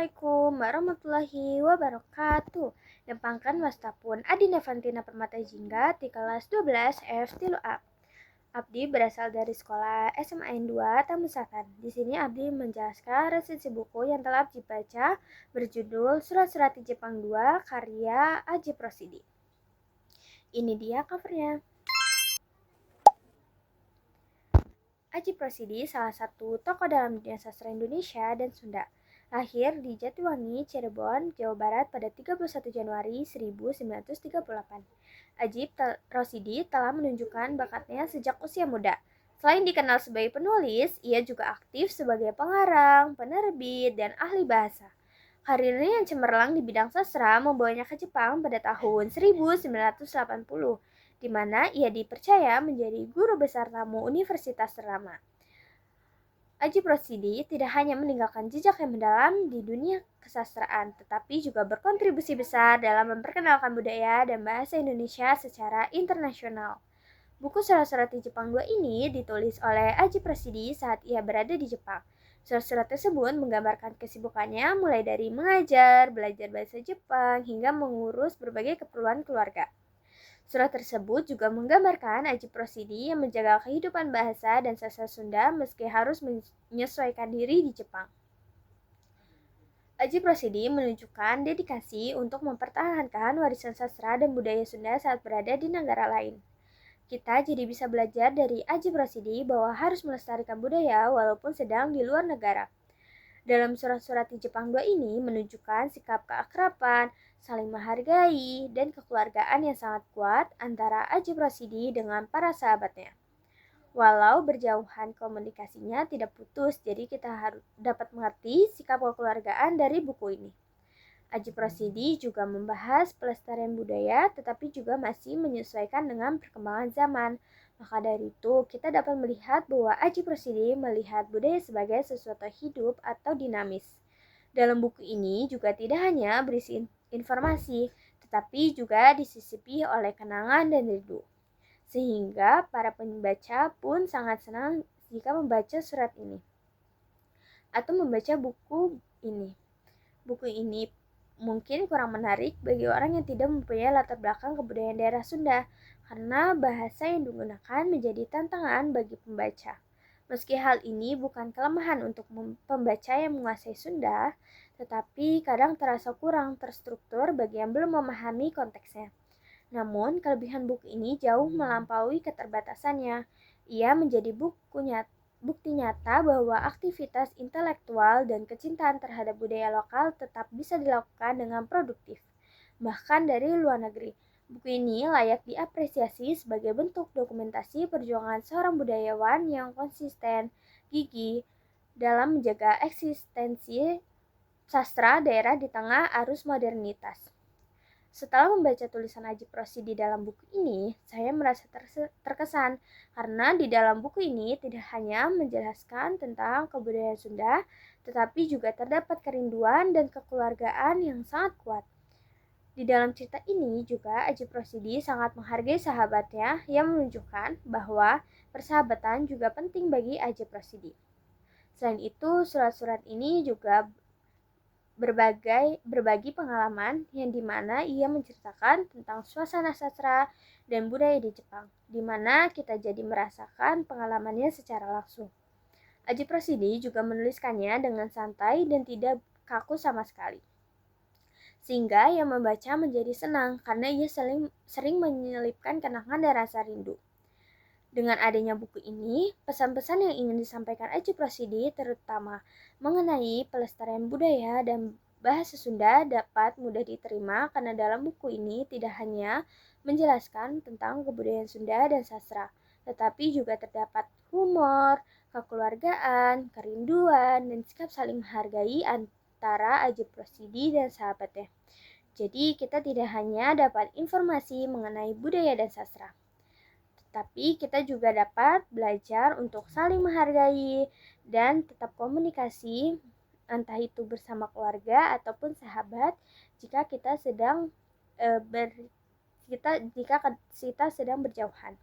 Assalamualaikum warahmatullahi wabarakatuh. Nempangkan wastapun Adi Nevantina Permata Jingga di kelas 12 F Tilu A. Abdi berasal dari sekolah SMA N2 Tamusakan. Di sini Abdi menjelaskan resensi buku yang telah dibaca berjudul Surat-Surat di Jepang 2 karya Aji Prosidi. Ini dia covernya. Aji Prosidi salah satu tokoh dalam dunia sastra Indonesia dan Sunda. Lahir di Jatiwangi, Cirebon, Jawa Barat pada 31 Januari 1938. Aji Prosidi telah menunjukkan bakatnya sejak usia muda. Selain dikenal sebagai penulis, ia juga aktif sebagai pengarang, penerbit, dan ahli bahasa. Karirnya yang cemerlang di bidang sastra membawanya ke Jepang pada tahun 1980, di mana ia dipercaya menjadi guru besar tamu universitas ternama. Aji Prosidi tidak hanya meninggalkan jejak yang mendalam di dunia kesastraan, tetapi juga berkontribusi besar dalam memperkenalkan budaya dan bahasa Indonesia secara internasional. Buku Surat-Surat di Jepang 2 ini ditulis oleh Aji Prosidi saat ia berada di Jepang. Surat-surat tersebut menggambarkan kesibukannya mulai dari mengajar, belajar bahasa Jepang, hingga mengurus berbagai keperluan keluarga. Surat tersebut juga menggambarkan Aji Prosidi yang menjaga kehidupan bahasa dan sastra Sunda meski harus menyesuaikan diri di Jepang. Aji Prosidi menunjukkan dedikasi untuk mempertahankan warisan sastra dan budaya Sunda saat berada di negara lain. Kita jadi bisa belajar dari Aji Prosidi bahwa harus melestarikan budaya walaupun sedang di luar negara. Dalam Surat-Surat di Jepang 2 ini menunjukkan sikap keakraban, saling menghargai, dan kekeluargaan yang sangat kuat antara Aji Prosidi dengan para sahabatnya. Walau berjauhan komunikasinya tidak putus, jadi kita harus dapat mengerti sikap kekeluargaan dari buku ini. Aji Prosidi juga membahas pelestarian budaya tetapi juga masih menyesuaikan dengan perkembangan zaman. Maka dari itu, kita dapat melihat bahwa Aji Prosidi melihat budaya sebagai sesuatu hidup atau dinamis. Dalam buku ini juga tidak hanya berisi informasi, tetapi juga disisipi oleh kenangan dan rindu. Sehingga para pembaca pun sangat senang jika membaca surat ini atau membaca buku ini. Buku ini mungkin kurang menarik bagi orang yang tidak mempunyai latar belakang kebudayaan daerah Sunda, karena bahasa yang digunakan menjadi tantangan bagi pembaca. Meski hal ini bukan kelemahan untuk pembaca yang menguasai Sunda, tetapi kadang terasa kurang terstruktur bagi yang belum memahami konteksnya. Namun, kelebihan buku ini jauh melampaui keterbatasannya. Ia menjadi bukti nyata bahwa aktivitas intelektual dan kecintaan terhadap budaya lokal tetap bisa dilakukan dengan produktif, bahkan dari luar negeri. Buku ini layak diapresiasi sebagai bentuk dokumentasi perjuangan seorang budayawan yang konsisten, gigih dalam menjaga eksistensi sastra daerah di tengah arus modernitas. Setelah membaca tulisan Aji Prosidi dalam buku ini, saya merasa terkesan karena di dalam buku ini tidak hanya menjelaskan tentang kebudayaan Sunda, tetapi juga terdapat kerinduan dan kekeluargaan yang sangat kuat. Di dalam cerita ini juga Aji Prosidi sangat menghargai sahabatnya yang menunjukkan bahwa persahabatan juga penting bagi Aji Prosidi. Selain itu, surat-surat ini juga berbagi pengalaman yang dimana ia menceritakan tentang suasana sastra dan budaya di Jepang, dimana kita jadi merasakan pengalamannya secara langsung. Aji Prosidi juga menuliskannya dengan santai dan tidak kaku sama sekali, sehingga yang membaca menjadi senang karena ia sering menyelipkan kenangan dan rasa rindu. Dengan adanya buku ini, pesan-pesan yang ingin disampaikan Aji Prosidi terutama mengenai pelestarian budaya dan bahasa Sunda dapat mudah diterima karena dalam buku ini tidak hanya menjelaskan tentang kebudayaan Sunda dan sastra, tetapi juga terdapat humor, kekeluargaan, kerinduan, dan sikap saling menghargai antara Aji Prosidi dan sahabatnya. Jadi kita tidak hanya dapat informasi mengenai budaya dan sastra, tapi kita juga dapat belajar untuk saling menghargai dan tetap komunikasi, entah itu bersama keluarga ataupun sahabat, jika kita sedang berjauhan.